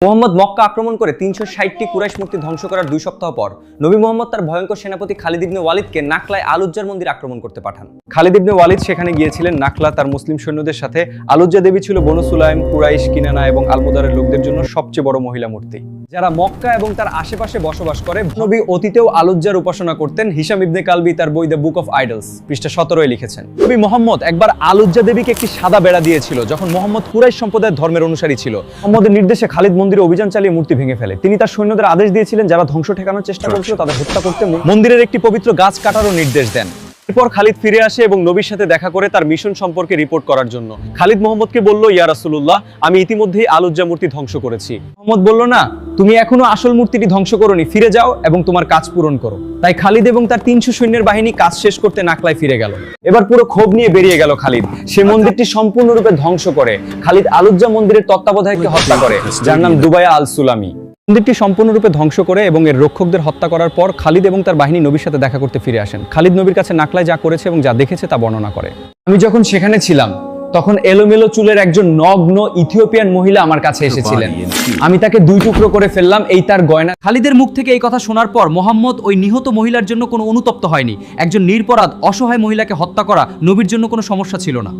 মুহাম্মদ মক্কা আক্রমণ করে ৩৬০টি কুরাইশ মূর্তি ধ্বংস করার ২ সপ্তাহ পর নবী মুহাম্মদ তার ভয়ঙ্কর সেনাপতি খালিদ ইবনে ওয়ালিদকে নাকলায় আলুজ্জার মন্দির আক্রমণ করতে পাঠান। খালিদ ইবনে ওয়ালিদ সেখানে গিয়েছিলেন নাকলা তার মুসলিম সৈন্যদের সাথে। আলুজ্জা দেবী ছিল বনু সুলাইম, কুরাইশ, কিনানা এবং আলমুদারের লোকদের জন্য সবচেয়ে বড় মহিলা মূর্তি, যারা মক্কা এবং তার আশেপাশে বসবাস করে। নবী অতীতেও আলুজ্জার উপাসনা করতেন। হিশাম ইবনে কালবি তার বই দ্য বুক অফ আইডলস পৃষ্ঠা ১৭ লিখেছেন, নবী মুহাম্মদ একবার আলুজ্জা দেবীকে একটি সাদা বেড়া দিয়েছিল যখন মুহাম্মদ কুরাইশ সম্প্রদায়ের ধর্মের অনুসারী ছিল। মুহাম্মদের নির্দেশে খালিদ মন্দিরে অভিযান চালিয়ে মূর্তি ভেঙে ফেলে। তিনি তার সৈন্যদের আদেশ দিয়েছিলেন যারা ধ্বংস ঠেকানোর চেষ্টা করছিল তাদের হত্যা করতে, মন্দিরের একটি পবিত্র গাছ কাটারও নির্দেশ দেন। এরপর খালিদ ফিরে আসে এবং নবীর সাথে দেখা করে তার মিশন সম্পর্কে রিপোর্ট করার জন্য। খালিদ মুহাম্মদকে বলল, ইয়া রাসূলুল্লাহ, আমি ইতিমধ্যেই আলুজ্জা মূর্তি ধ্বংস করেছি। মুহাম্মদ বলল, না, তুমি এখনো আসল মূর্তিটি ধ্বংস করোনি, ফিরে যাও এবং তোমার কাজ পূরণ করো। তাই খালিদ এবং তার ৩০০ সৈন্যের বাহিনী কাজ শেষ করতে নাকলায় ফিরে গেল। এবার পুরো ক্ষোভ নিয়ে বেরিয়ে গেল খালিদ। সে মন্দিরটি সম্পূর্ণরূপে ধ্বংস করে। খালিদ আলুজ্জা মন্দিরের তত্ত্বাবধায়ককে হত্যা করে, যার নাম দুবায়া আল সুলামি। মন্দিরটি সম্পূর্ণরূপে ধ্বংস করে এবং এর রক্ষকদের হত্যা করার পর খালিদ এবং তার বাহিনী নবীর সাথে দেখা করতে ফিরে আসেন। খালিদ নবীর কাছে নাকলায় যা করেছে এবং যা দেখেছে তা বর্ণনা করে। আমি যখন সেখানে ছিলাম তখন এলোমেলো চুলের একজন নগ্ন ইথিওপিয়ান মহিলা আমার কাছে এসেছিলেন। আমি তাকে 2 টুকরো করে ফেললাম, এই তার গয়না। খালিদের মুখ থেকে এই কথা শোনার পর মুহাম্মদ ওই নিহত মহিলার জন্য কোনো অনুতপ্ত হয়নি। একজন নিরপরাধ অসহায় মহিলাকে হত্যা করা নবীর জন্য কোনো সমস্যা ছিল না।